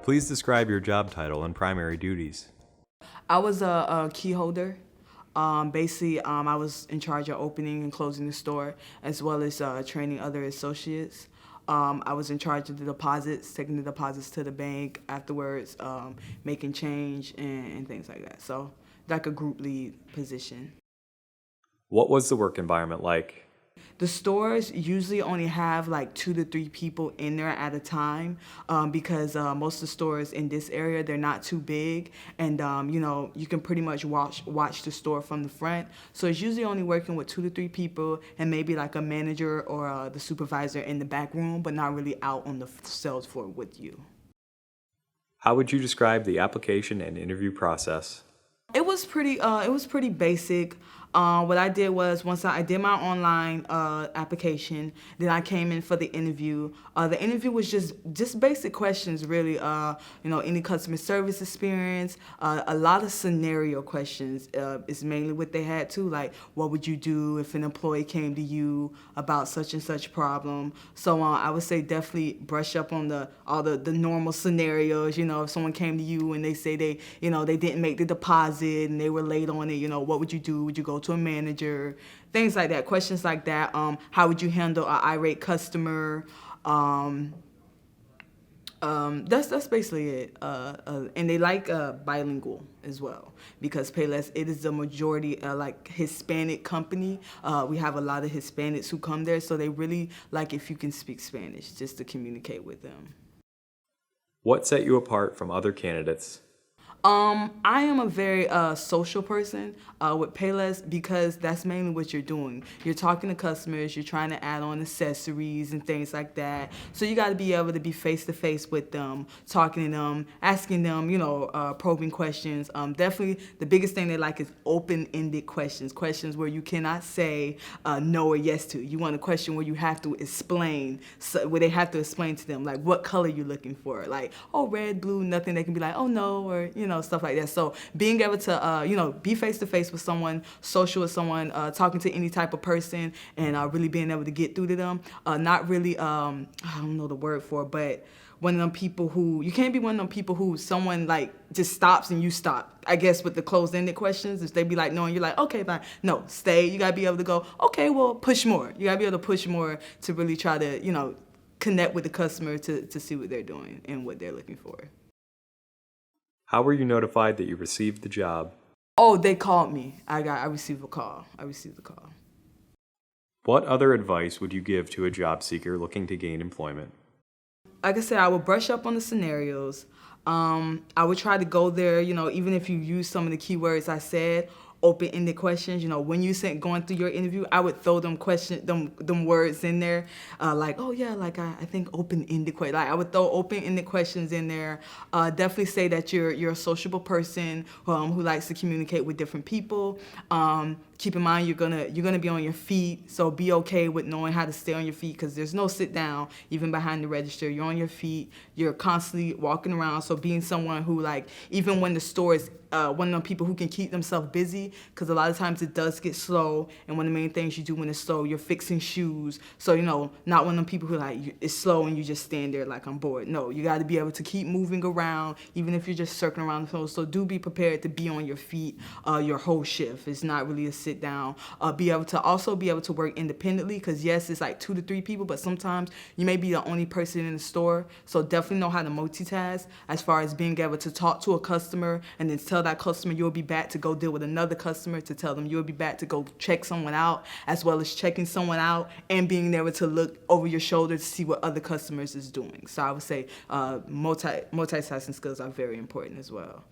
Please describe your job title and primary duties. I was a keyholder. Basically, I was in charge of opening and closing the store, as well as training other associates. I was in charge of the deposits, taking the deposits to the bank afterwards, making change and things like that. So, like a group lead position. What was the work environment like? The stores usually only have like 2 to 3 people in there at a time because most of the stores in this area, they're not too big, and you can pretty much watch the store from the front. So it's usually only working with 2 to 3 people and maybe like a manager or the supervisor in the back room, but not really out on the sales floor with you. How would you describe the application and interview process? It was pretty basic. What I did was once I did my online application, then I came in for the interview. The interview was just basic questions, really. Any customer service experience, a lot of scenario questions is mainly what they had too. Like, what would you do if an employee came to you about such and such problem? So I would say definitely brush up on all the normal scenarios. If someone came to you and they say they didn't make the deposit and they were late on it, what would you do? Would you go to a manager? Things like that, questions like that. How would you handle an irate customer? That's basically it. And they like bilingual as well, because Payless, it is the majority like Hispanic company. We have a lot of Hispanics who come there, so they really like if you can speak Spanish just to communicate with them. What set you apart from other candidates? I am a very social person with Payless, because that's mainly what you're doing. You're talking to customers, you're trying to add on accessories and things like that. So you got to be able to be face-to-face with them, talking to them, asking them, probing questions. Definitely the biggest thing they like is open-ended questions where you cannot say no or yes to. You want a question where you have to explain, where they have to explain to them, like, what color you're looking for. Like, oh, red, blue, nothing. They can be like, oh, no, or, stuff like that. So being able to, be face-to-face with someone, social with someone, talking to any type of person, and really being able to get through to them. Not really, I don't know the word for it, but one of them people who, you can't be one of them people who someone like just stops and you stop. I guess with the closed-ended questions, if they be like, no, and you're like, okay, fine. No, stay. You got to be able to go, okay, well, push more. You got to be able to push more to really try to, connect with the customer to see what they're doing and what they're looking for. How were you notified that you received the job? Oh, they called me. I received a call. What other advice would you give to a job seeker looking to gain employment? Like I said, I would brush up on the scenarios. I would try to go there, even if you use some of the keywords I said, open-ended questions. When you going through your interview, I would throw them words in there, like, oh yeah, like I think open-ended questions. Like I would throw open-ended questions in there. Definitely say that you're a sociable person who likes to communicate with different people. Keep in mind you're gonna be on your feet, so be okay with knowing how to stay on your feet, because there's no sit down even behind the register. You're on your feet. You're constantly walking around. So being someone who, like, even when the store is one of them people who can keep themselves busy, because a lot of times it does get slow, and one of the main things you do when it's slow, you're fixing shoes. So not one of them people who like it's slow and you just stand there like I'm bored. No, you got to be able to keep moving around, even if you're just circling around the floor. So do be prepared to be on your feet your whole shift. It's not really a sit down. Be able to work independently, because yes, it's like 2 to 3 people, but sometimes you may be the only person in the store. So definitely know how to multitask as far as being able to talk to a customer and then tell that customer you'll be back to go deal with another customer, to tell them you'll be back to go check someone out, as well as checking someone out and being able to look over your shoulder to see what other customers is doing. So I would say multitasking skills are very important as well.